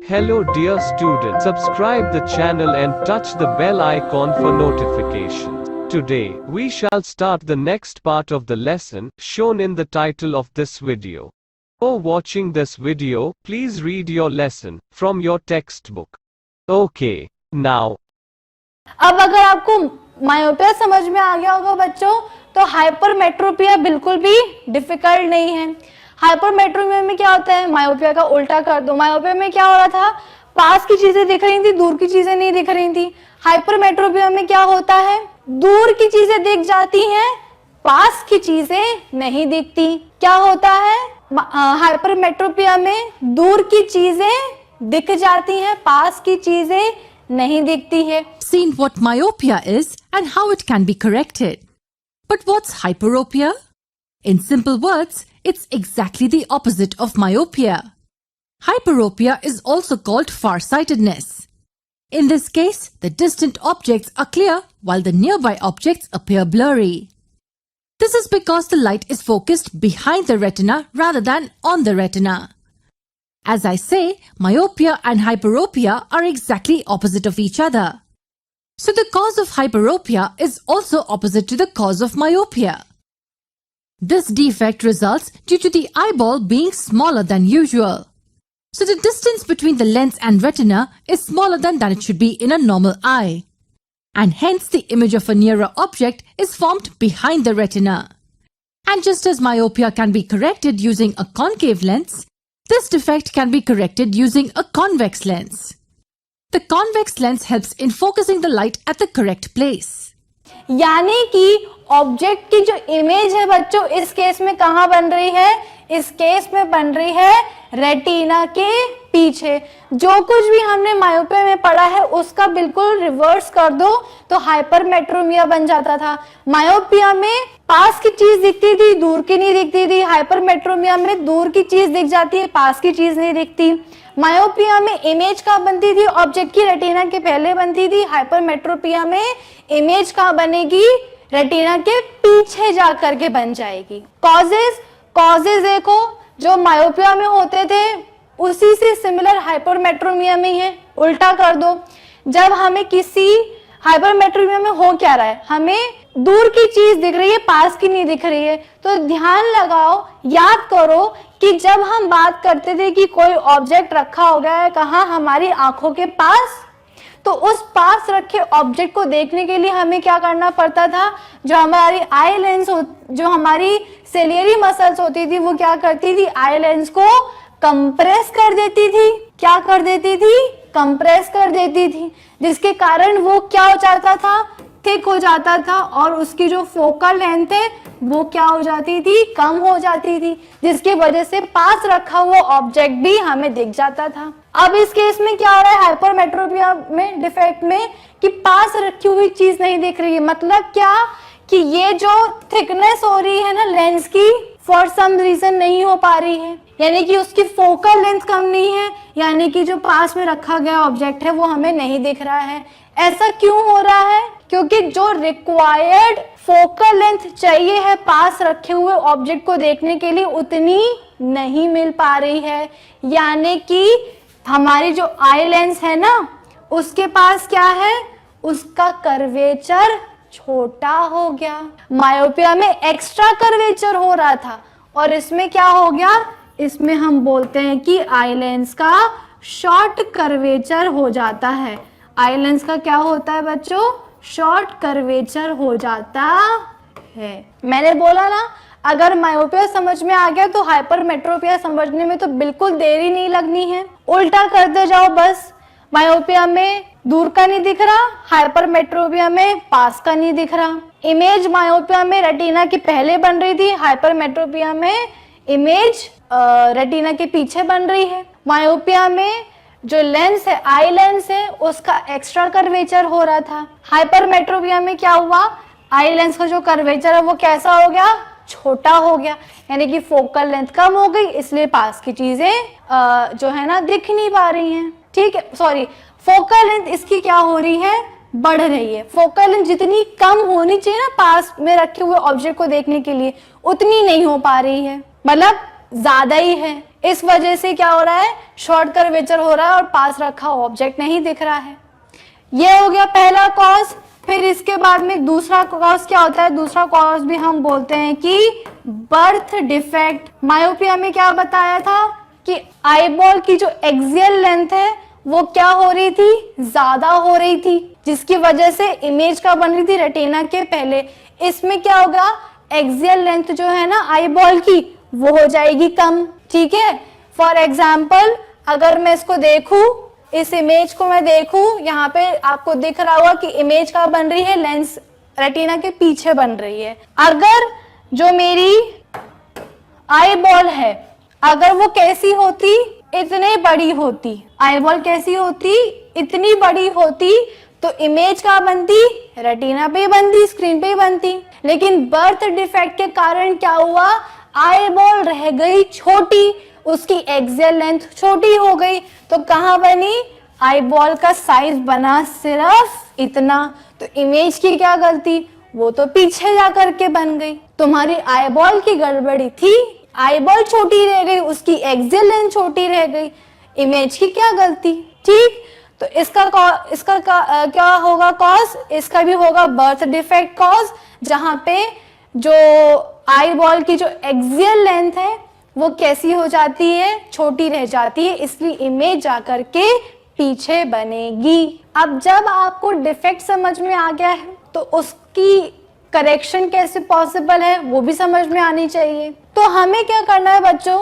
Hello dear students, subscribe the channel and touch the bell icon for notifications. Today, we shall start the next part of the lesson, shown in the title of this video. Before watching this video, please read your lesson from your textbook. Okay, now. अब अगर आपको myopia समझ में आ गया होगा बच्चों, तो hypermetropia बिल्कुल भी डिफिकल्ट नहीं है। हाइपरमेट्रोपिया में क्या होता है, मायोपिया का उल्टा कर दो। मायोपिया में क्या हो रहा था, पास की चीजें दिख रही थी, दूर की चीजें नहीं दिख रही थी। हाइपरमेट्रोपिया में क्या होता है, दूर की चीजें दिख जाती हैं, पास की चीजें नहीं दिखती। क्या होता है, हाइपरमेट्रोपिया में दूर की चीजें दिख जाती हैं, पास की चीजें नहीं दिखती है। Seen what myopia is and how it can be corrected. But what's hyperopia? In simple words, it's exactly the opposite of myopia. Hyperopia is also called farsightedness. In this case, the distant objects are clear while the nearby objects appear blurry. This is because the light is focused behind the retina rather than on the retina. As I say, myopia and hyperopia are exactly opposite of each other. So the cause of hyperopia is also opposite to the cause of myopia. This defect results due to the eyeball being smaller than usual. So the distance between the lens and retina is smaller than it should be in a normal eye. And hence the image of a nearer object is formed behind the retina. And just as myopia can be corrected using a concave lens, this defect can be corrected using a convex lens. The convex lens helps in focusing the light at the correct place. यानी कि object की जो image है बच्चों, इस case में कहाँ बन रही है, इस केस में बन रही है रेटिना के पीछे। जो कुछ भी हमने मायोपिया में पढ़ा है उसका बिल्कुल रिवर्स कर दो तो हाइपरमेट्रोपिया बन जाता था। मायोपिया में पास की चीज दिखती थी, दूर की नहीं दिखती थी। हाइपरमेट्रोपिया में दूर की चीज दिख जाती है, पास की चीज नहीं दिखती। मायोपिया में इमेज कहाँ बनती थी, ऑब्जेक्ट की रेटिना के पहले बनती थी। हाइपरमेट्रोपिया में इमेज कहाँ बनेगी, रेटिना के पीछे जा करके बन जाएगी। कॉजेज देखो, जो मायोपिया में होते थे उसी से सिमिलर हाइपरमेट्रोपिया में है। उल्टा कर दो, जब हमें किसी हाइपरमेट्रोपिया में हो क्या रहा है, हमें दूर की चीज दिख रही है, पास की नहीं दिख रही है। तो ध्यान लगाओ, याद करो कि जब हम बात करते थे कि कोई ऑब्जेक्ट रखा हो गया है कहाँ, हमारी आंखों के पास, तो उस पास रखे ऑब्जेक्ट को देखने के लिए हमें क्या करना पड़ता था, जो हमारी आई लेंस जो हमारी सेलियरी मसल्स होती थी वो क्या करती थी, आई लेंस को कंप्रेस कर देती थी। क्या कर देती थी, कंप्रेस कर देती थी, जिसके कारण वो क्या हो जाता था, थिक हो जाता था और उसकी जो फोकल लेंथ है वो क्या हो जाती थी, कम हो जाती थी, जिसकी वजह से पास रखा हुआ ऑब्जेक्ट भी हमें दिख जाता था। अब इस केस में क्या हो रहा है, हाइपरमेट्रोपिया में डिफेक्ट में, कि पास रखी हुई चीज नहीं दिख रही है। मतलब क्या कि ये जो थिकनेस हो रही है ना लेंस की, फॉर सम रीजन नहीं हो पा रही है, यानी कि उसकी फोकल लेंथ कम नहीं है, यानी कि जो पास में रखा गया ऑब्जेक्ट है वो हमें नहीं दिख रहा है। ऐसा क्यों हो रहा है, क्योंकि जो रिक्वायर्ड फोकल लेंथ चाहिए है पास रखे हुए ऑब्जेक्ट को देखने के लिए उतनी नहीं मिल पा रही है। यानी कि हमारी जो आई लेंस है ना, उसके पास क्या है, उसका कर्वेचर छोटा हो गया। मायोपिया में एक्स्ट्रा कर्वेचर हो रहा था और इसमें क्या हो गया, इसमें हम बोलते हैं कि आई लेंस का शॉर्ट कर्वेचर हो जाता है। आई लेंस का क्या होता है बच्चों, शॉर्ट कर्वेचर हो जाता है। मैंने बोला ना, अगर मायोपिया समझ में आ गया तो हाइपरमेट्रोपिया समझने में तो बिल्कुल देरी नहीं लगनी है। उल्टा करते जाओ बस, मायोपिया में दूर का नहीं दिख रहा, हाइपरमेट्रोपिया में पास का नहीं दिख रहा। इमेज मायोपिया में रेटिना के पहले बन रही थी, हाइपरमेट्रोपिया में इमेज रेटिना के पीछे बन रही है। मायोपिया में जो लेंस है, आई लेंस है, उसका एक्स्ट्रा कर्वेचर हो रहा था। हाइपरमेट्रोपिया में क्या हुआ, आई लेंस का जो कर्वेचर है वो कैसा हो गया, छोटा हो गया, यानी कि फोकल लेंथ कम हो गई, इसलिए पास की चीजें जो है ना दिख नहीं पा रही हैं। ठीक है, सॉरी, फोकल लेंथ इसकी क्या हो रही है, बढ़ रही है। फोकल लेंथ जितनी कम होनी चाहिए ना पास में रखे हुए ऑब्जेक्ट को देखने के लिए, उतनी नहीं हो पा रही है, मतलब ज्यादा ही है। इस वजह से क्या हो रहा है, शॉर्ट कर्वेचर हो रहा है और पास रखा ऑब्जेक्ट नहीं दिख रहा है। ये हो गया पहला कॉज। फिर इसके बाद में दूसरा कॉज क्या होता है, दूसरा कॉज भी हम बोलते हैं कि बर्थ डिफेक्ट। मायोपिया में क्या बताया था कि आईबॉल की जो एक्सियल लेंथ है वो क्या हो रही थी, ज्यादा हो रही थी, जिसकी वजह से इमेज का बन रही थी रेटिना के पहले। इसमें क्या होगा, एक्सियल लेंथ जो है ना आईबॉल की वो हो जाएगी कम। ठीक है, फॉर एग्जाम्पल अगर मैं इसको देखूं, इस इमेज को मैं देखूं, यहाँ पे आपको दिख रहा होगा कि इमेज का बन रही है, लेंस रेटिना के पीछे बन रही है। अगर जो मेरी आईबॉल है अगर वो कैसी होती, इतनी बड़ी होती, आईबॉल कैसी होती, इतनी बड़ी होती, तो इमेज का बनती, रेटिना पे बनती, स्क्रीन पे बनती। लेकिन बर्थ डिफेक्ट के कारण क्या हुआ, आईबॉल रह गई छोटी, उसकी एक्सियल लेंथ छोटी हो गई, तो कहाँ बनी, आईबॉल का साइज बना सिर्फ इतना। तो इमेज की क्या गलती, वो तो पीछे जाकर के बन गई। तुम्हारी आईबॉल की गड़बड़ी थी, आईबॉल छोटी रह गई, उसकी एक्सियल लेंथ छोटी रह गई, इमेज की क्या गलती। ठीक, तो इसका क्या होगा कॉज, इसका भी होगा बर्थ डिफेक्ट कॉज, जहां पे जो आईबॉल की जो एक्सियल लेंथ है वो कैसी हो जाती है, छोटी रह जाती है, इसलिए इमेज जाकर के पीछे बनेगी। अब जब आपको डिफेक्ट समझ में आ गया है तो उसकी करेक्शन कैसे पॉसिबल है वो भी समझ में आनी चाहिए। तो हमें क्या करना है बच्चों,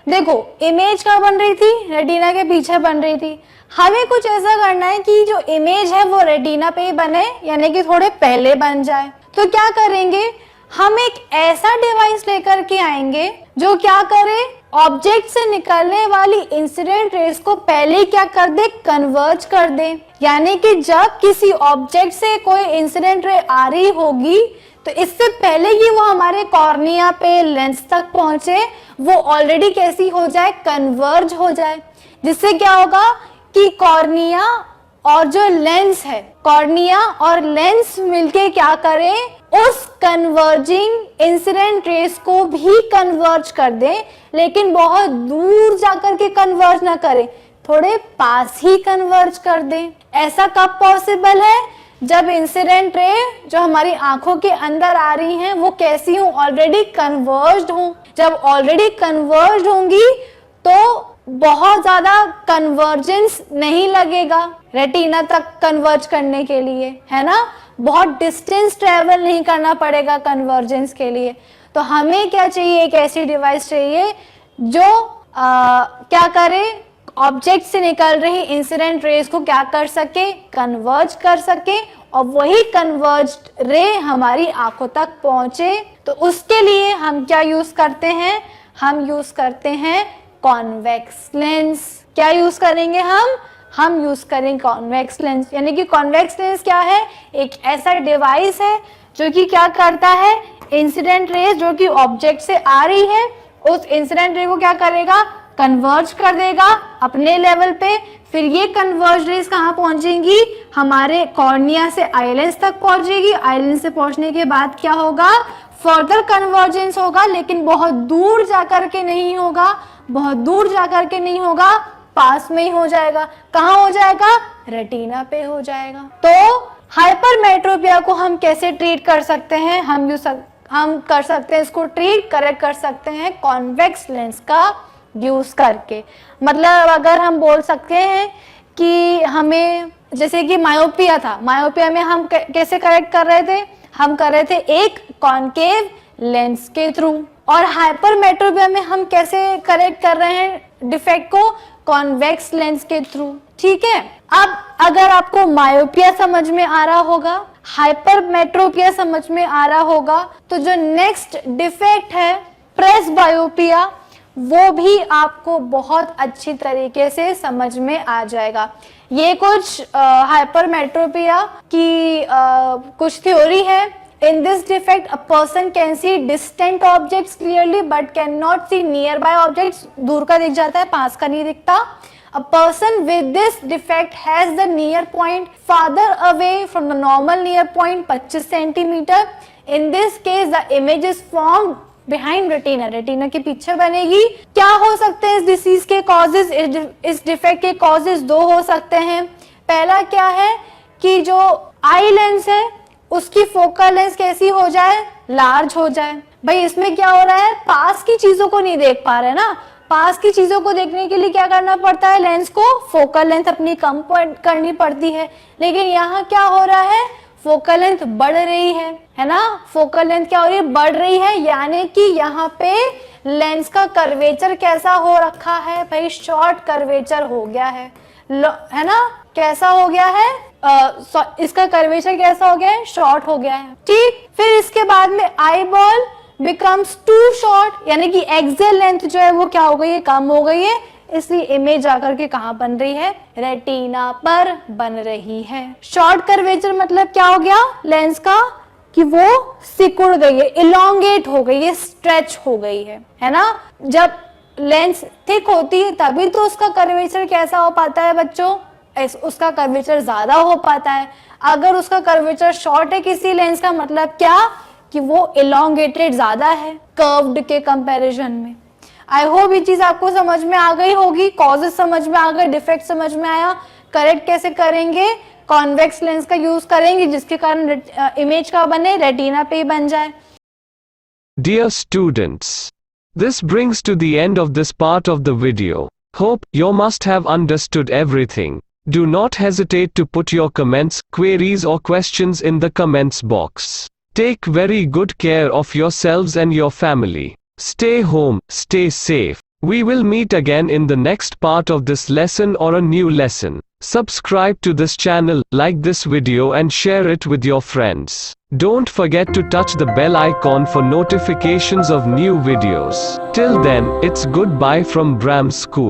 देखो इमेज कहाँ बन रही थी, रेटिना के पीछे बन रही थी। हमें कुछ ऐसा करना है कि जो इमेज है वो रेटिना पे ही बने, यानी कि थोड़े पहले बन जाए। तो क्या करेंगे, हम एक ऐसा डिवाइस लेकर के आएंगे जो क्या करे, ऑब्जेक्ट से निकलने वाली इंसिडेंट रेस को पहले क्या कर दे, कन्वर्ज कर दे। यानी कि जब किसी ऑब्जेक्ट से कोई इंसिडेंट रे आ रही होगी तो इससे पहले कि वो हमारे कॉर्निया पे लेंस तक पहुंचे, वो ऑलरेडी कैसी हो जाए, कन्वर्ज हो जाए। जिससे क्या होगा कि कॉर्निया और जो लेंस है, कॉर्निया और लेंस मिलके क्या करें, उस कन्वर्जिंग इंसिडेंट रेस को भी कन्वर्ज कर दें, लेकिन बहुत दूर जाकर के कन्वर्ज ना करें, थोड़े पास ही कन्वर्ज कर दें। ऐसा कब पॉसिबल है, जब इंसिडेंट रे जो हमारी आंखों के अंदर आ रही हैं वो कैसी हो, ऑलरेडी कन्वर्ज्ड हो। जब ऑलरेडी कन्वर्ज्ड होंगी तो बहुत ज्यादा कन्वर्जेंस नहीं लगेगा रेटिना तक कन्वर्ज करने के लिए, है ना, बहुत डिस्टेंस ट्रेवल नहीं करना पड़ेगा कन्वर्जेंस के लिए। तो हमें क्या चाहिए, एक ऐसी डिवाइस चाहिए जो क्या करे, ऑब्जेक्ट से निकल रही इंसिडेंट रेस को क्या कर सके, कन्वर्ज कर सके, और वही कन्वर्ज्ड रे हमारी आंखों तक पहुंचे। तो उसके लिए हम क्या यूज करते हैं, हम यूज करते हैं कॉन्वेक्स लेंस। क्या यूज करेंगे हम यूज करेंगे कॉन्वेक्स लेंस। यानी कि कॉन्वेक्स लेंस क्या है, एक ऐसा डिवाइस है जो कि क्या करता है, इंसिडेंट रेस जो कि ऑब्जेक्ट से आ रही है उस इंसिडेंट रे को क्या करेगा, कन्वर्ज कर देगा अपने लेवल पे। फिर ये कन्वर्ज रेस कहाँ पहुंचेंगी, हमारे कॉर्निया से आई लेंस तक पहुंचेगी। आई लेंस से पहुंचने के बाद क्या होगा, फर्दर कन्वर्जेंस होगा, लेकिन बहुत दूर जाकर के नहीं होगा, बहुत दूर जाकर के नहीं होगा, पास में ही हो जाएगा। कहाँ हो जाएगा, रेटिना पे हो जाएगा। तो हाइपरमेट्रोपिया को हम कैसे ट्रीट कर सकते हैं, हम कर सकते हैं इसको ट्रीट, करेक्ट कर सकते हैं कॉन्वेक्स लेंस का यूज करके। मतलब अगर हम बोल सकते हैं कि हमें, जैसे कि मायोपिया था, मायोपिया में हम कैसे करेक्ट कर रहे थे, हम कर रहे थे एक कॉनकेव लेंस के थ्रू, और हाइपरमेट्रोपिया में हम कैसे करेक्ट कर रहे हैं डिफेक्ट को, कॉन्वेक्स लेंस के थ्रू। ठीक है, अब अगर आपको मायोपिया समझ में आ रहा होगा, हाइपरमेट्रोपिया समझ में आ रहा होगा, तो जो नेक्स्ट डिफेक्ट है प्रेसबायोपिया, वो भी आपको बहुत अच्छी तरीके से समझ में आ जाएगा। ये कुछ हाइपरमेट्रोपिया की कुछ थ्योरी है। In this defect, a person can see distant objects clearly but cannot see nearby objects. दूर का दिख जाता है, पास का नहीं दिखता। A person with this defect has the near point farther away from the normal near point 25 centimeter. In this case, the image is formed behind retina, retina के पीछे बनेगी। क्या हो सकते हैं इस डिसीज के कॉजेज, इस डिफेक्ट के कॉजेज दो हो सकते हैं। पहला क्या है कि जो आई लेंस है उसकी फोकल लेंथ कैसी हो जाए, लार्ज हो जाए। भाई इसमें क्या हो रहा है, पास की चीजों को नहीं देख पा रहे ना, पास की चीजों को देखने के लिए क्या करना पड़ता है, लेंस को फोकल लेंथ अपनी कम करनी पड़ती है। लेकिन यहाँ क्या हो रहा है, फोकल लेंथ बढ़ रही है ना, फोकल लेंथ क्या हो रही है, बढ़ रही है, यानी कि यहाँ पे लेंस का कर्वेचर कैसा हो रखा है भाई, शॉर्ट कर्वेचर हो गया है ना, कैसा हो गया है, इसका कर्वेचर कैसा हो गया है, शॉर्ट हो गया है। ठीक, फिर इसके बाद में eyeball becomes too short, यानी कि एक्सेल लेंथ जो है वो क्या हो गई है, कम हो गई है, इसलिए इमेज आकर के कहां बन रही है, रेटिना पर बन रही है। शॉर्ट कर्वेचर मतलब क्या हो गया, लेंस का कि वो सिकुड़ गई है, इलोंगेट हो गई है, स्ट्रेच हो गई है ना। जब लेंस थिक होती है तभी तो उसका कर्वेचर कैसा हो पाता है बच्चों, उसका कर्वेचर ज्यादा हो पाता है। अगर उसका कर्वेचर शॉर्ट है किसी लेंस का मतलब क्या, कि वो इलोंगेटेड ज्यादा है कर्व्ड के कंपैरिजन में। आई होप ये चीज आपको समझ में आ गई होगी, कॉजेस समझ में आ गए, डिफेक्ट समझ में आया। करेक्ट कैसे करेंगे, कॉन्वेक्स लेंस का यूज करेंगे जिसके कारण इमेज का बने, रेटिना पे ही बन जाए। Dear students, this brings to the end of this part of the video. Hope you must have understood everything. Do not hesitate to put your comments, queries or questions in the comments box. Take very good care of yourselves and your family. Stay home, stay safe. We will meet again in the next part of this lesson or a new lesson. Subscribe to this channel, like this video and share it with your friends. Don't forget to touch the bell icon for notifications of new videos. Till then, it's goodbye from Bram School.